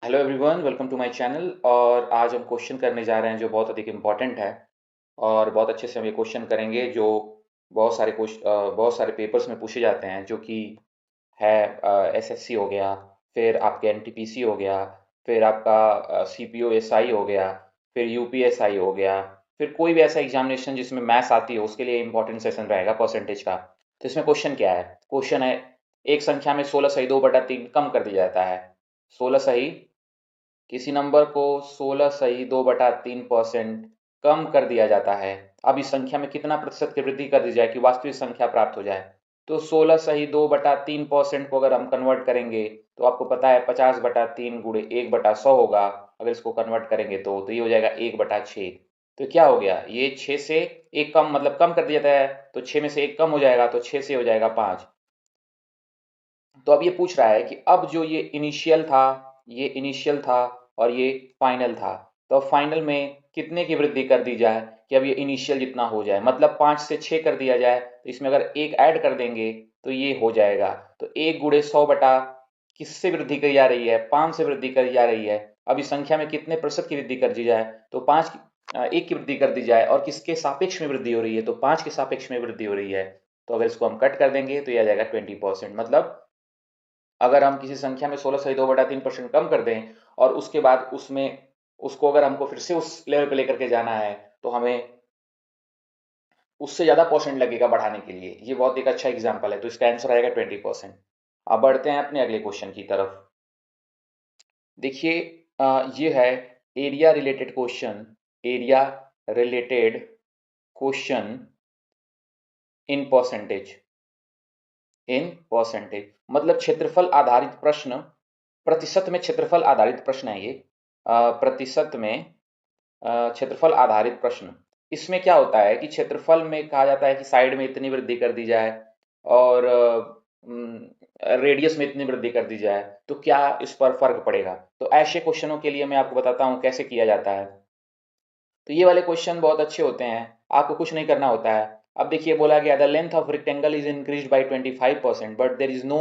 Hello everyone, welcome to my channel. और आज हम क्वेश्चन करने जा रहे हैं जो बहुत अधिक इम्पॉर्टेंट है। और बहुत अच्छे से हम ये क्वेश्चन करेंगे जो बहुत सारे पेपर्स में पूछे जाते हैं, जो कि है एसएससी हो गया, फिर आपके एनटीपीसी हो गया, फिर आपका सीपीओ एसआई हो गया, फिर यूपीएसआई हो गया, फिर कोई भी ऐसा एग्जामिनेशन जिसमें मैथ्स आती हो उसके लिए इम्पोर्टेंट सेशन रहेगा परसेंटेज का। तो इसमें क्वेश्चन क्या है? क्वेश्चन है, एक संख्या में 16 सही 2/3 कम कर दिया जाता है। 16 सही, किसी नंबर को 16 सही 2/3% कम कर दिया जाता है। अब इस संख्या में कितना प्रतिशत की वृद्धि कर दी जाए कि वास्तविक संख्या प्राप्त हो जाए? तो 16 सही 2/3% को अगर हम कन्वर्ट करेंगे तो आपको पता है 50/3 गुणे 1/100 होगा। अगर इसको कन्वर्ट करेंगे तो ये हो जाएगा 1/6। तो क्या हो गया, ये 6 से एक कम, मतलब कम कर दिया जाता है, तो 6 में से एक कम हो जाएगा, तो 6 से हो जाएगा 5। तो अब ये पूछ रहा है कि अब जो ये इनिशियल था और ये फाइनल था, तो फाइनल में कितने की वृद्धि कर दी जाए कि अब ये इनिशियल जितना हो जाए। मतलब 5 से 6 कर दिया जाए, तो इसमें अगर एक ऐड कर देंगे तो ये हो जाएगा। तो 1 गुणे 100 बटा किससे वृद्धि करी जा रही है? 5 से वृद्धि करी जा रही है। अब इस संख्या में कितने प्रतिशत की वृद्धि कर दी जाए? तो 1 की वृद्धि कर दी जाए, और किसके सापेक्ष में वृद्धि हो रही है? तो 5 के सापेक्ष में वृद्धि हो रही है। तो अगर इसको हम कट कर देंगे तो ये आ जाएगा 20%। मतलब अगर हम किसी संख्या में 16 सही 2/3% कम कर दें और उसके बाद उसमें उसको अगर हमको फिर से उस लेवल पे लेकर के जाना है, तो हमें उससे ज्यादा परसेंट लगेगा बढ़ाने के लिए। ये बहुत एक अच्छा एग्जाम्पल है, तो इसका आंसर आएगा 20%। अब बढ़ते हैं अपने अगले क्वेश्चन की तरफ। देखिए, ये है area related question. Area related question in percentage. In percentage मतलब क्षेत्रफल आधारित प्रश्न। प्रतिशत में क्षेत्रफल आधारित प्रश्न है ये। प्रतिशत में क्षेत्रफल आधारित प्रश्न। इसमें क्या होता है कि क्षेत्रफल में कहा जाता है कि साइड में इतनी वृद्धि कर दी जाए और रेडियस में इतनी वृद्धि कर दी जाए, तो क्या इस पर फर्क पड़ेगा? तो ऐसे क्वेश्चनों के लिए मैं आपको बताता हूँ कैसे किया जाता है। तो ये वाले क्वेश्चन बहुत अच्छे होते हैं, आपको कुछ नहीं करना होता है। अब देखिए, बोला गया the length of rectangle is increase by 25%, but there is no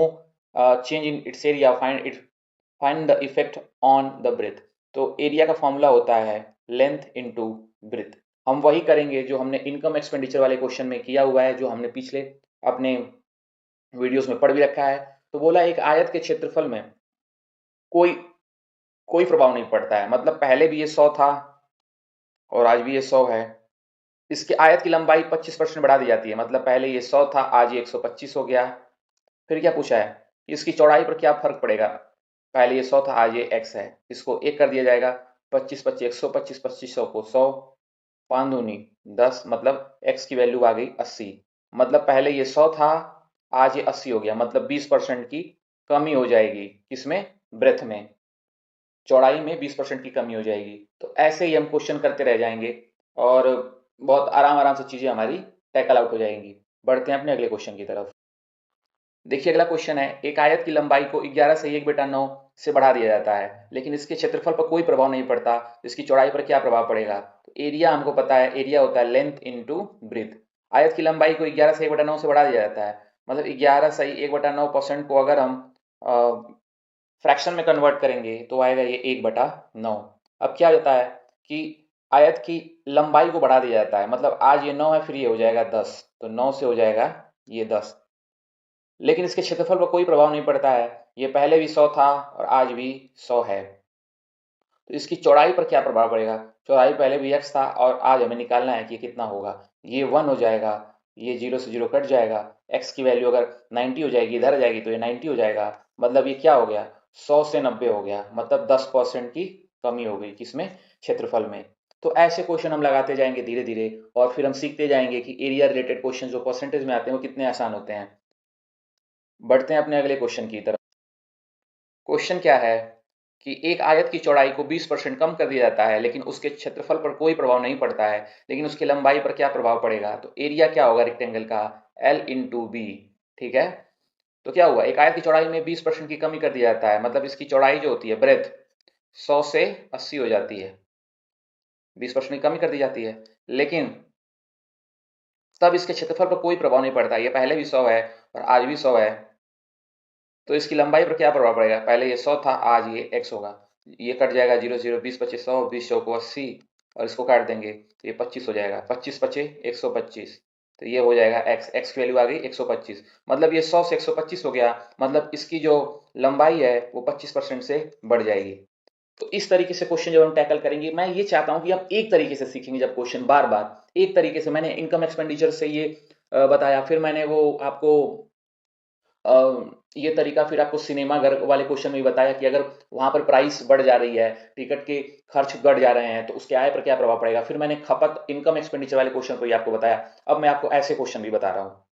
change in its area, find the effect on the breadth. तो एरिया का फॉर्मूला होता है लेंथ इनटू ब्रेथ। हम वही करेंगे जो हमने इनकम एक्सपेंडिचर वाले क्वेश्चन में किया हुआ है, जो हमने पिछले अपने वीडियोस में पढ़ भी रखा है। तो बोला एक आयत के क्षेत्रफल में कोई कोई प्रभाव नहीं पड़ता है। मतलब पहले भी ये 100 था और आज भी ये 100 है। इसके आयत की लंबाई 25% बढ़ा दी जाती है। मतलब पहले ये 100 था, आज ये 125 हो गया। फिर क्या पूछा है, इसकी चौड़ाई पर क्या फर्क पड़ेगा? पहले ये 100 था, आज ये x है, इसको एक कर दिया जाएगा। 25 25 125, 2500 को 100, 5 दूनी 10, मतलब x की वैल्यू आ गई 80। मतलब पहले ये 100 था, आज ये 80 हो गया। मतलब 20% की कमी हो जाएगी, किसमें? ब्रेथ में, चौड़ाई में 20% की कमी हो जाएगी। तो ऐसे ही हम क्वेश्चन करते रह जाएंगे और बहुत आराम आराम से चीजें हमारी टैकल आउट हो जाएंगी। बढ़ते हैं अपने अगले क्वेश्चन की तरफ। देखिए, अगला क्वेश्चन है, एक आयत की लंबाई को 11 से 1/9 से बढ़ा दिया जाता है, लेकिन इसके क्षेत्रफल पर कोई प्रभाव नहीं पड़ता। तो इसकी चौड़ाई पर क्या प्रभाव पड़ेगा? तो एरिया हमको पता है, एरिया होता है लेंथ इनटू ब्रेथ। आयत की लंबाई को 11 से 1/9 से बढ़ा दिया जाता है। मतलब 11 सही 1/9% को अगर हम फ्रैक्शन में कन्वर्ट करेंगे तो आएगा ये 1/9। अब क्या होता है कि आयत की लंबाई को बढ़ा दिया जाता है। मतलब आज ये 9 है, फिर ये हो जाएगा 10, तो 9 से हो जाएगा ये 10। लेकिन इसके क्षेत्रफल पर कोई प्रभाव नहीं पड़ता है। ये पहले भी 100 था और आज भी 100 है। तो इसकी चौड़ाई पर क्या प्रभाव पड़ेगा? चौड़ाई पहले भी x था और आज हमें निकालना है कि ये कितना होगा। ये 1 हो जाएगा, ये 0 से 0 कट जाएगा। x की वैल्यू अगर 90 हो जाएगी, इधर आ जाएगी, तो ये 90 हो जाएगा। मतलब ये क्या हो गया, 100 से 90 हो गया। मतलब 10% की कमी हो गई, किसमें? क्षेत्रफल में। तो ऐसे क्वेश्चन हम लगाते जाएंगे धीरे धीरे, और फिर हम सीखते जाएंगे कि एरिया रिलेटेड क्वेश्चन जो परसेंटेज में आते हैं वो कितने आसान होते हैं। बढ़ते हैं अपने अगले क्वेश्चन की तरफ। क्वेश्चन क्या है कि एक आयत की चौड़ाई को 20% कम कर दिया जाता है, लेकिन उसके क्षेत्रफल पर कोई प्रभाव नहीं पड़ता है, लेकिन उसकी लंबाई पर क्या प्रभाव पड़ेगा? तो एरिया क्या होगा रेक्टेंगल का? L into B. ठीक है। तो क्या हुआ, एक आयत की चौड़ाई में 20% की कमी कर दिया जाता है। मतलब इसकी चौड़ाई जो होती है ब्रेथ, 100 से 80 हो जाती है। 20% की कमी कर दी जाती है, लेकिन तब इसके क्षेत्रफल पर कोई प्रभाव नहीं पड़ता। ये पहले भी 100 है और आज भी 100 है। तो इसकी लंबाई पर क्या प्रभाव पड़ेगा? पहले ये 100 था, आज ये x होगा। ये कट जाएगा 0 0, 20 25 100, 20 चौको 80 और इसको काट देंगे तो ये 25 हो जाएगा, 25 पचे 125, तो ये हो जाएगा x की वैल्यू आ गई 125। मतलब ये 100 से 125 हो गया, मतलब इसकी जो लंबाई है वो 25% से बढ़ जाएगी। तो इस तरीके से क्वेश्चन जब हम टैकल करेंगे, मैं ये चाहता हूं कि आप एक तरीके से सीखेंगे जब क्वेश्चन बार बार एक तरीके से। मैंने इनकम एक्सपेंडिचर से ये बताया, फिर मैंने वो आपको ये तरीका फिर आपको सिनेमा घर वाले क्वेश्चन में भी बताया कि अगर वहां पर प्राइस बढ़ जा रही है, टिकट के खर्च बढ़ जा रहे हैं तो उसके आय पर क्या प्रभाव पड़ेगा। फिर मैंने खपत इनकम एक्सपेंडिचर वाले क्वेश्चन को ही आपको बताया। अब मैं आपको ऐसे क्वेश्चन भी बता रहा हूँ।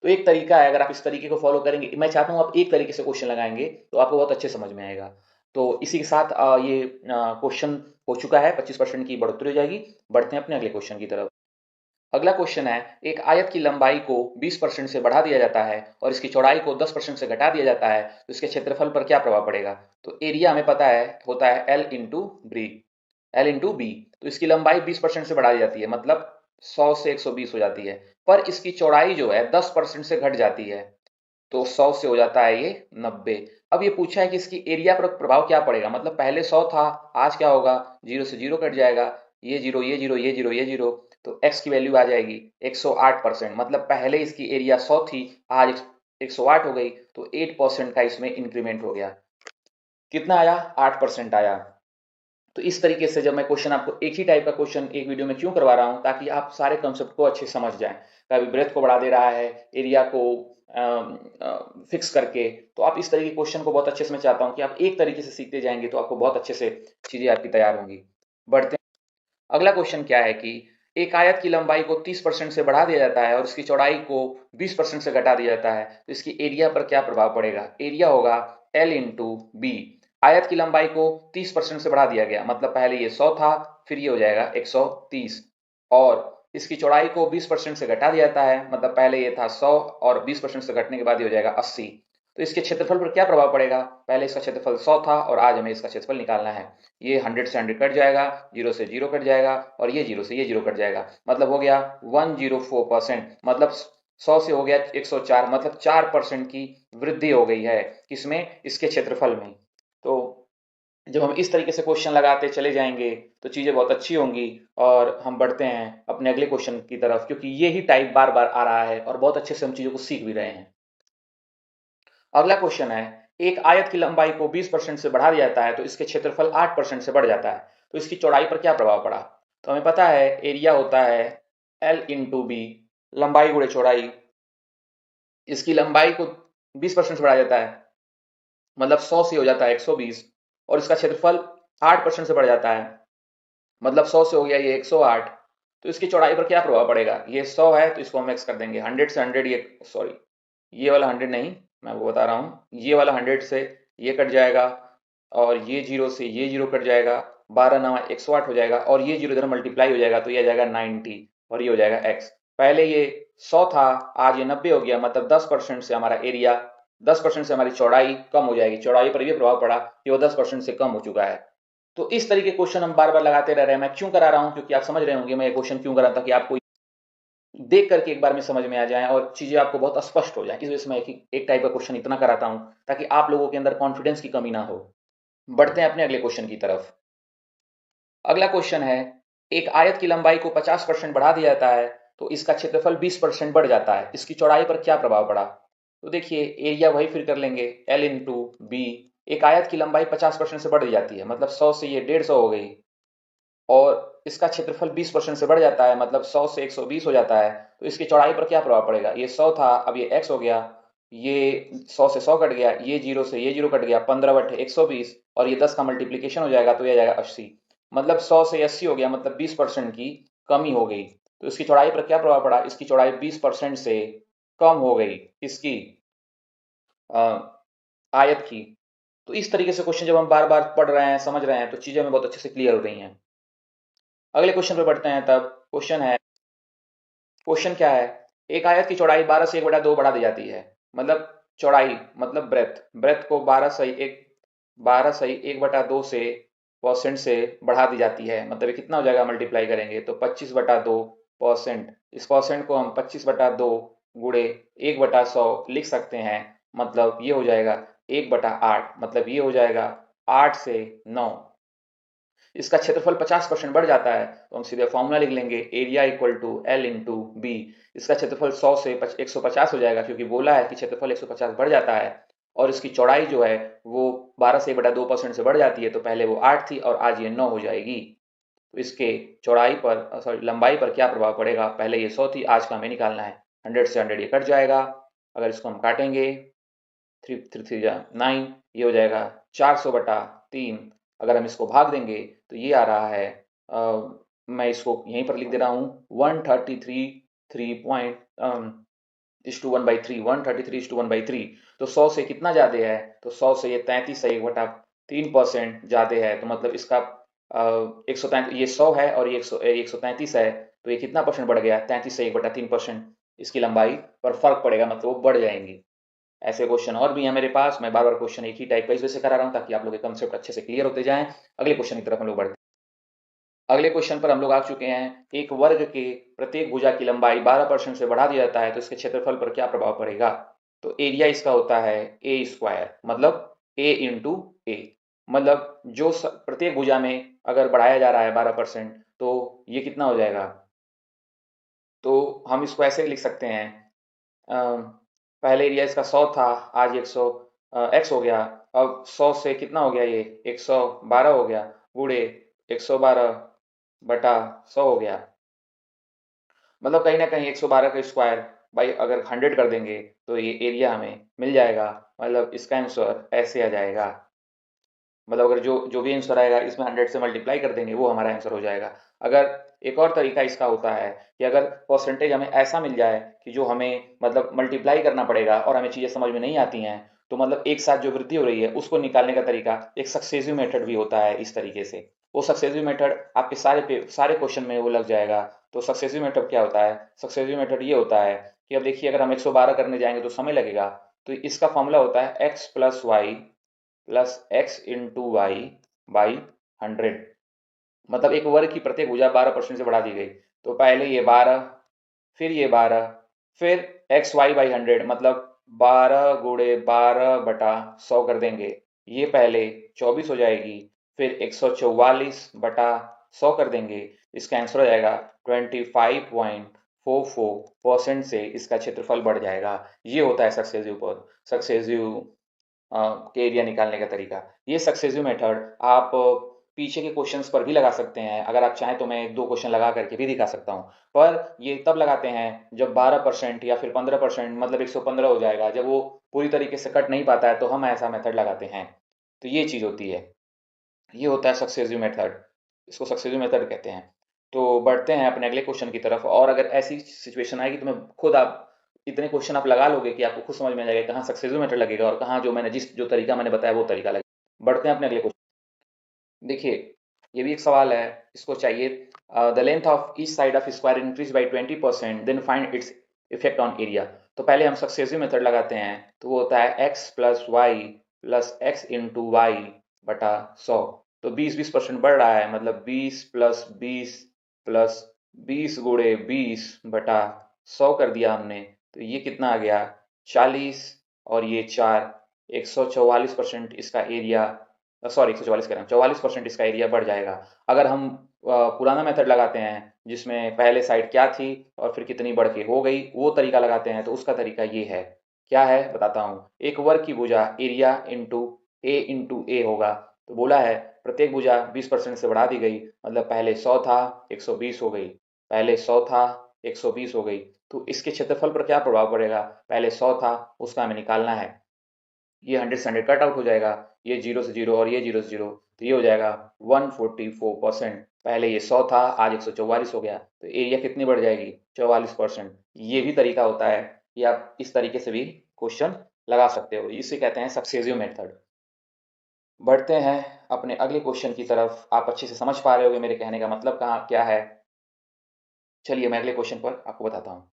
तो एक तरीका है, अगर आप इस तरीके को फॉलो करेंगे, मैं चाहता हूँ आप एक तरीके से क्वेश्चन लगाएंगे तो आपको बहुत अच्छे समझ में आएगा। तो इसी के साथ ये क्वेश्चन हो चुका है, 25% की बढ़ोतरी हो जाएगी। बढ़ते हैं अपने अगले क्वेश्चन की तरफ। अगला क्वेश्चन है, एक आयत की लंबाई को 20% से बढ़ा दिया जाता है और इसकी चौड़ाई को 10% से घटा दिया जाता है, तो इसके क्षेत्रफल पर क्या प्रभाव पड़ेगा। तो एरिया हमें पता है होता है एल इंटू बी। तो इसकी लंबाई 20% से बढ़ा दी जाती है, मतलब 100 से 120 हो जाती है, पर इसकी चौड़ाई जो है 10% से घट जाती है, तो 100 से हो जाता है ये 90। अब ये पूछा है कि इसकी एरिया पर प्रभाव क्या पड़ेगा, मतलब पहले 100 था, आज क्या होगा, 0 से 0 कट जाएगा, ये 0 ये 0 ये 0 ये 0, तो x की वैल्यू आ जाएगी 108%। मतलब पहले इसकी एरिया 100 थी, आज 108 हो गई, तो 8% का इसमें इंक्रीमेंट हो गया। कितना आया, 8% आया। तो इस तरीके से जब मैं क्वेश्चन आपको एक ही टाइप का क्वेश्चन एक वीडियो में क्यों करवा रहा हूं, ताकि आप सारे कंसेप्ट को अच्छे समझ जाएं। कभी ब्रेथ को बढ़ा दे रहा है, एरिया को फिक्स करके, तो आप इस तरीके के क्वेश्चन को बहुत अच्छे से, मैं चाहता हूं कि आप एक तरीके से सीखते जाएंगे तो आपको बहुत अच्छे से चीजें आपकी तैयार होंगी। बढ़ते हैं। अगला क्वेश्चन क्या है कि एक आयत की लंबाई को 30% से बढ़ा दिया जाता है और इसकी चौड़ाई को 20% से घटा दिया जाता है, तो इसकी एरिया पर क्या प्रभाव पड़ेगा। एरिया होगा L/B। आयत की लंबाई को 30% से बढ़ा दिया गया, मतलब पहले ये 100 था, फिर ये हो जाएगा 130, और इसकी चौड़ाई को 20% से घटा दिया जाता है, मतलब पहले ये था 100 और 20% से घटने के बाद ये हो जाएगा 80। तो इसके क्षेत्रफल पर क्या प्रभाव पड़ेगा, पहले इसका क्षेत्रफल 100 था और आज हमें इसका क्षेत्रफल निकालना है। ये 100 से 100 कट जाएगा, 0 से 0 कट जाएगा और ये 0 से ये 0 कट जाएगा, मतलब हो गया 104%। मतलब 100 से हो गया 104, मतलब 4% की वृद्धि हो गई है किसमें, इसके क्षेत्रफल में। तो जब हम इस तरीके से क्वेश्चन लगाते चले जाएंगे तो चीजें बहुत अच्छी होंगी। और हम बढ़ते हैं अपने अगले क्वेश्चन की तरफ, क्योंकि ये ही टाइप बार बार आ रहा है और बहुत अच्छे से हम चीजों को सीख भी रहे हैं। अगला क्वेश्चन है, एक आयत की लंबाई को 20% से बढ़ा दिया जाता है तो इसके क्षेत्रफल 8% से बढ़ जाता है, तो इसकी चौड़ाई पर क्या प्रभाव पड़ा। तो हमें पता है एरिया होता है L/B, लंबाई गुणे चौड़ाई। इसकी लंबाई को 20% से बढ़ाया जाता है, मतलब 100 से हो जाता है 120, और इसका क्षेत्रफल 8% से बढ़ जाता है, मतलब 100 से हो गया ये 108। तो इसकी चौड़ाई पर क्या प्रभाव पड़ेगा, ये 100 है तो इसको हम एक्स कर देंगे, 100 से 100, ये सॉरी ये वाला 100 नहीं, मैं आपको बता रहा हूँ, ये वाला 100 से ये कट जाएगा और ये 0 से ये 0 कट जाएगा, 12 9 108 हो जाएगा, और ये 0 इधर मल्टीप्लाई हो जाएगा तो ये आ जाएगा 90 और ये हो जाएगा x। पहले ये 100 था, आज ये 90 हो गया, मतलब 10% से हमारा एरिया, 10% से हमारी चौड़ाई कम हो जाएगी। चौड़ाई पर भी प्रभाव पड़ा कि वो 10% से कम हो चुका है। तो इस तरीके क्वेश्चन हम बार बार लगाते रह रहे हैं। मैं क्यों करा रहा हूँ, क्योंकि आप समझ रहे होंगे मैं ये क्वेश्चन क्यों करा, ताकि आपको देख करके एक बार में समझ में आ जाए और चीजें आपको बहुत स्पष्ट हो जाए। इस वजह से मैं एक टाइप का क्वेश्चन इतना कराता हूँ ताकि आप लोगों के अंदर कॉन्फिडेंस की कमी ना हो। बढ़ते हैं अपने अगले क्वेश्चन की तरफ। अगला क्वेश्चन है, एक आयत की लंबाई को 50% बढ़ा दिया जाता है तो इसका क्षेत्रफल 20% बढ़ जाता है, इसकी चौड़ाई पर क्या प्रभाव पड़ा। तो देखिए एरिया वही फिर कर लेंगे, L/B। एक आयत की लंबाई 50% से बढ़ जाती है, मतलब 100 से ये 150 हो गई, और इसका क्षेत्रफल 20% से बढ़ जाता है, मतलब 100 से 120 हो जाता है, तो इसकी चौड़ाई पर क्या प्रभाव पड़ेगा। ये 100 था, अब ये x हो गया, ये 100 से 100 कट गया, ये 0 से ये 0 कट गया, 15 बटे 120, और ये 10 का मल्टीप्लीकेशन हो जाएगा तो ये आ जाएगा 80, मतलब 100 से 80 हो गया, मतलब 20% की कमी हो गई। तो इसकी चौड़ाई पर क्या प्रभाव पड़ा, इसकी चौड़ाई 20% से कम हो गई, इसकी आयत की। तो इस तरीके से क्वेश्चन जब हम बार बार पढ़ रहे हैं, समझ रहे हैं, तो चीजें हमें बहुत अच्छे से क्लियर हो रही हैं। अगले क्वेश्चन पे बढ़ते हैं। तब क्वेश्चन क्या है, एक आयत की चौड़ाई 12 से 1/2 बढ़ा दी जाती है, मतलब चौड़ाई मतलब ब्रेथ को 12 सही 1/2 से परसेंट से बढ़ा दी जाती है, मतलब ये कितना हो जाएगा, मल्टीप्लाई करेंगे तो 25/2%। इस परसेंट को हम 25/2 गुणे 1/100 लिख सकते हैं, मतलब ये हो जाएगा 1/8, मतलब ये हो जाएगा 8 से 9, इसका क्षेत्रफल 50% बढ़ जाता है तो हम सीधे फॉर्मूला लिख लेंगे area equal to L into B. इसका क्षेत्रफल 100 से 150 हो जाएगा क्योंकि बोला है कि क्षेत्रफल 150 बढ़ जाता है और इसकी चौड़ाई जो है वो 12 से बटा 2% से बढ़ जाती है, तो पहले वो 8 थी और आज ये 9 हो जाएगी। तो इसके चौड़ाई पर सॉरी लंबाई पर क्या प्रभाव पड़ेगा, पहले ये 100 थी, आज का हमें निकालना है। 100 से 100 ये कट जाएगा, अगर इसको हम काटेंगे 3 3 3 9, ये हो जाएगा 400 बटा 3। अगर हम इसको भाग देंगे तो ये आ रहा है मैं इसको यहीं पर लिख दे रहा हूँ 133 133:1/3। तो 100 से कितना ज़्यादा है, तो 100 से ये 33 है, 1/3% ज़्यादा है, तो मतलब इसका 133, ये 100 है और ये 133 है, तो ये कितना परसेंट बढ़ गया, 33 से 1/3% इसकी लंबाई पर फर्क पड़ेगा, मतलब वो बढ़ जाएंगी। ऐसे क्वेश्चन और भी हैं मेरे पास, मैं बार बार क्वेश्चन एक ही टाइप का इस वजह से करा रहा हूँ ताकि आप लोग के कंसेप्ट अच्छे से क्लियर होते जाएं। अगले क्वेश्चन की तरफ हम लोग बढ़ते हैं। अगले क्वेश्चन पर हम लोग आ चुके हैं। एक वर्ग के प्रत्येक भुजा की लंबाई 12% से बढ़ा दिया जाता है तो इसके क्षेत्रफल पर क्या प्रभाव पड़ेगा। तो एरिया इसका होता है ए स्क्वायर, मतलब ए इंटू ए, मतलब जो प्रत्येक भुजा में अगर बढ़ाया जा रहा है 12% तो ये कितना हो जाएगा। तो हम इसको ऐसे लिख सकते हैं, पहले एरिया इसका 100 था, आज 100 एक्स हो गया। अब 100 से कितना हो गया, ये 112 हो गया, गुणे 112 बटा 100 हो गया, मतलब कहीं ना कहीं 112 का स्क्वायर बाई अगर 100 कर देंगे तो ये एरिया हमें मिल जाएगा। मतलब इसका आंसर ऐसे आ जाएगा, मतलब अगर जो जो भी आंसर आएगा इसमें 100 से मल्टीप्लाई कर देंगे वो हमारा आंसर हो जाएगा। अगर एक और तरीका इसका होता है कि अगर परसेंटेज हमें ऐसा मिल जाए कि जो हमें मतलब मल्टीप्लाई करना पड़ेगा और हमें चीज़ें समझ में नहीं आती हैं, तो मतलब एक साथ जो वृद्धि हो रही है उसको निकालने का तरीका एक सक्सेसिव मेथड भी होता है इस तरीके से। वो सक्सेसिव मेथड आपके सारे क्वेश्चन में वो लग जाएगा। तो सक्सेसिव मेथड क्या होता है, सक्सेसिव मेथड ये होता है कि अब देखिए अगर हम 112 करने जाएंगे तो समय लगेगा, तो इसका फॉर्मूला होता है X plus Y plus X into Y by 100। मतलब एक वर्ग की प्रत्येक भुजा 12% से बढ़ा दी गई, तो पहले ये 12, फिर ये 12, फिर एक्स वाई बाई 100, मतलब 12 गुणे 12/100 कर देंगे, ये पहले 24 हो जाएगी, फिर 144/100 कर देंगे, इसका आंसर हो जाएगा 25.44% से इसका क्षेत्रफल बढ़ जाएगा। ये होता है सक्सेसिव के एरिया निकालने का तरीका। ये सक्सेसिव मेथड आप पीछे के क्वेश्चंस पर भी लगा सकते हैं, अगर आप चाहें तो मैं एक दो क्वेश्चन लगा करके भी दिखा सकता हूँ। पर ये तब लगाते हैं जब 12% या फिर 15%, मतलब 115 हो जाएगा, जब वो पूरी तरीके से कट नहीं पाता है तो हम ऐसा मेथड लगाते हैं। तो ये चीज़ होती है, ये होता है सक्सेसिव मेथड, इसको सक्सेसिव मेथड कहते हैं। तो बढ़ते हैं अपने अगले क्वेश्चन की तरफ, और अगर ऐसी सिचुएशन आएगी तो मैं खुद आप इतने क्वेश्चन आप लगा लोगे कि आपको खुद समझ में आ जाएगा कहाँ सक्सेसिव मेथड लगेगा और कहाँ जो तरीका मैंने बताया वो तरीका लगेगा। बढ़ते हैं अपने अगले क्वेश्चन। देखिए ये भी एक सवाल है, इसको चाहिए the length of each side of square increase by 20%, then find its effect on area. तो पहले हम सक्सेसिव मेथड लगाते हैं, तो वो होता है X plus Y plus X into Y बटा 100। तो 20% बढ़ रहा है, मतलब 20 प्लस 20 प्लस 20 गुणे 20 बटा 100 कर दिया हमने, तो ये कितना आ गया 40, और ये 4, 144% इसका एरिया, सॉरी 144 कह रहा हूँ, 44% इसका एरिया बढ़ जाएगा। अगर हम पुराना मेथड लगाते हैं जिसमें पहले साइड क्या थी और फिर कितनी बढ़ के हो गई, वो तरीका लगाते हैं, तो उसका तरीका ये है, क्या है बताता हूँ। एक वर्ग की भुजा एरिया इंटू ए होगा, तो बोला है प्रत्येक भुजा 20% से बढ़ा दी गई, मतलब पहले 100 था 120 हो गई, पहले 100 था 120 हो गई, तो इसके क्षेत्रफल पर क्या प्रभाव पड़ेगा, पहले 100 था उसका हमें निकालना है। ये 100 से 100 कट आउट हो जाएगा, ये 0 से 0 और ये 0 से 0, तो ये हो जाएगा 144%। पहले ये 100 था, आज 144 हो गया, तो एरिया कितनी बढ़ जाएगी 44%। ये भी तरीका होता है कि आप इस तरीके से भी क्वेश्चन लगा सकते हो, इसे कहते हैं सक्सेसिव मेथड। बढ़ते हैं अपने अगले क्वेश्चन की तरफ, आप अच्छे से समझ पा रहे होगे मेरे कहने का मतलब कहाँ क्या है। चलिए मैं अगले क्वेश्चन पर आपको बताता हूँ।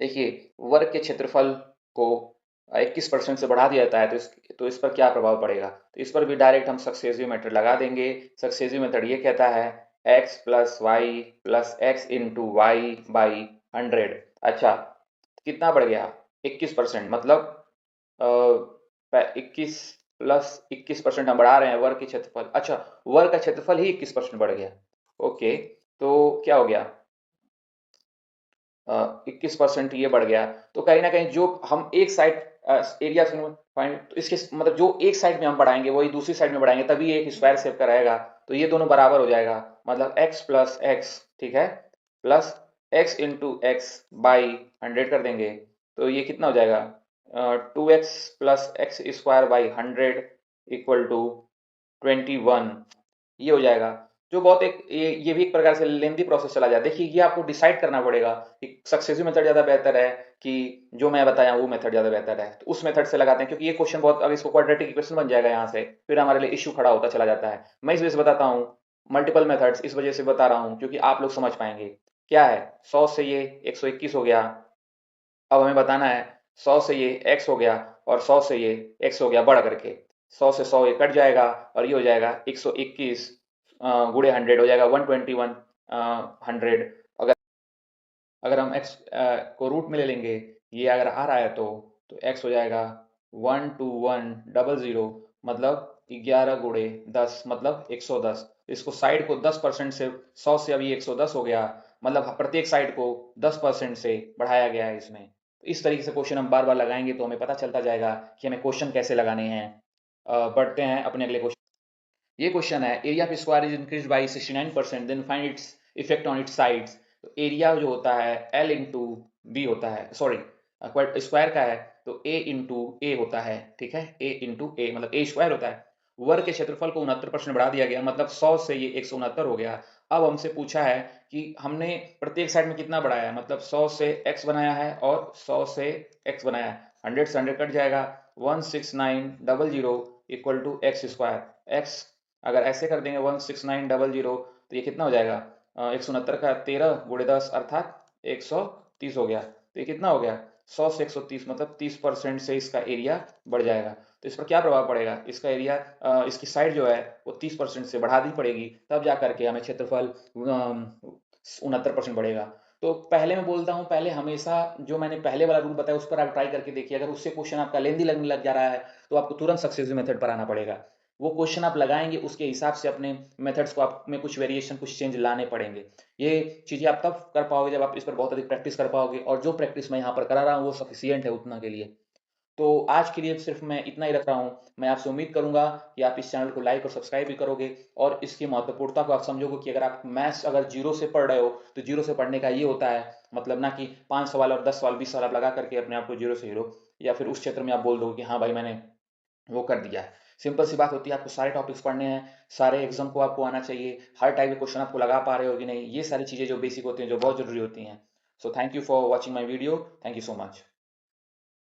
देखिए वर्ग के क्षेत्रफल को 21% से बढ़ा दिया जाता है, तो इस पर क्या प्रभाव पड़ेगा, तो इस पर भी डायरेक्ट हम सक्सेसिव मेथड लगा देंगे। सक्सेसिव मेथड ये कहता है X plus Y plus X into Y by 100। अच्छा कितना बढ़ गया 21%, मतलब 21 प्लस 21% हम बढ़ा रहे हैं वर्ग के क्षेत्रफल। अच्छा, वर्ग का क्षेत्रफल ही 21% बढ़ गया। ओके, तो क्या हो गया, 21% ये बढ़ गया। तो कहीं ना कहीं जो हम एक साइड एरिया फाइंड, तो इसके मतलब जो एक साइड में हम बढ़ाएंगे वही दूसरी साइड में बढ़ाएंगे, तभी एक स्क्वायर शेप का रहेगा। तो ये दोनों बराबर हो जाएगा, मतलब x प्लस एक्स, ठीक है, plus x into X by 100 कर देंगे। तो ये कितना हो जाएगा, 2x plus X square by 100 equal to 21, ये हो जाएगा। जो बहुत एक ये भी एक प्रकार से लेंदी प्रोसेस चला जाए। देखिए ये आपको डिसाइड करना पड़ेगा कि सक्सेसिव मेथड ज़्यादा बेहतर है कि जो मैं बताया वो मेथड ज़्यादा बेहतर है। तो उस मेथड से लगाते हैं, क्योंकि ये क्वेश्चन बहुत, अब इसको क्वाड्रेटिक इक्वेशन बन जाएगा यहाँ से, फिर हमारे लिए इश्यू खड़ा होता चला जाता है। मैं इस वजह से बताता हूँ मल्टीपल मेथड्स, इस वजह से बता रहा हूँ क्योंकि आप लोग समझ पाएंगे। क्या है, 100 से ये 121 हो गया। अब हमें बताना है 100 से ये x हो गया और 100 से ये x हो गया बढ़ करके। 100 से 100 ये कट जाएगा और ये हो जाएगा 121 गुणे 100 हो जाएगा 121 100। अगर अगर हम x को रूट में ले लेंगे, ये अगर आ रहा है तो x हो जाएगा 12100, मतलब 11 गुणे 10 मतलब 110। इसको साइड को 10% से, 100 से अभी 110 हो गया, मतलब प्रत्येक साइड को 10% से बढ़ाया गया है इसमें। तो इस तरीके से क्वेश्चन हम बार बार लगाएंगे तो हमें पता चलता जाएगा कि हमें क्वेश्चन कैसे लगाने हैं। बढ़ते हैं अपने अगले क्वेश्चन। ये क्वेश्चन है, area of square is increase by 69%, then find its effect on its sides. तो एरिया जो होता है एल इंटू बी होता है, सॉरी स्क्वायर का है तो ए इंटू ए होता है, ठीक है, ए इंटू ए मतलब ए स्क्वायर होता है। वर्ग के क्षेत्रफल को 69% बढ़ा दिया गया, मतलब 100 से ये 169 हो गया। अब हमसे पूछा है कि हमने प्रत्येक साइड में कितना बढ़ाया है, मतलब 100 से x बनाया है और 100 से x बनाया है। 100 से 100 कट जाएगा, 16900 equal to X square. X अगर ऐसे कर देंगे 16900, तो ये कितना हो जाएगा, 169 का 13 गुणे 10 अर्थात 130 हो गया। तो ये कितना हो गया, 100 से 130 मतलब 30% से इसका एरिया बढ़ जाएगा। तो इस पर क्या प्रभाव पड़ेगा, इसका एरिया इसकी साइड जो है वो 30% से बढ़ा दी पड़ेगी, तब जा करके हमें क्षेत्रफल 69% बढ़ेगा। तो पहले मैं बोलता हूँ, पहले हमेशा जो मैंने पहले वाला रूल बताया उस पर आप ट्राई करके देखिए। अगर उससे क्वेश्चन आपका लेंदी लगने लग जा रहा है तो आपको तुरंत सक्सेसिव मेथड पर आना पड़ेगा। वो क्वेश्चन आप लगाएंगे उसके हिसाब से अपने मेथड्स को आप में कुछ वेरिएशन कुछ चेंज लाने पड़ेंगे। ये चीज़ें आप तब कर पाओगे जब आप इस पर बहुत अधिक प्रैक्टिस कर पाओगे, और जो प्रैक्टिस मैं यहाँ पर करा रहा हूँ वो सफिशियंट है उतना के लिए। तो आज के लिए सिर्फ मैं इतना ही रख रहा हूँ। मैं आपसे उम्मीद करूंगा कि आप इस चैनल को लाइक और सब्सक्राइब भी करोगे और इसकी महत्वपूर्णता को आप समझोगे कि अगर आप मैथ्स अगर जीरो से पढ़ रहे हो तो जीरो से पढ़ने का ये होता है, मतलब ना कि 5 सवाल और 10 सवाल 20 सवाल आप लगा करके अपने आप को जीरो से हीरो, या फिर उस क्षेत्र में आप बोल दो कि हाँ भाई मैंने वो कर दिया है। सिंपल सी बात होती है, आपको सारे टॉपिक्स पढ़ने हैं, सारे एग्जाम को आपको आना चाहिए, हर टाइप के क्वेश्चन आपको लगा पा रहे हो कि नहीं, ये सारी चीज़ें जो बेसिक होती हैं जो बहुत जरूरी होती हैं। So thank you for watching my video, thank you so much.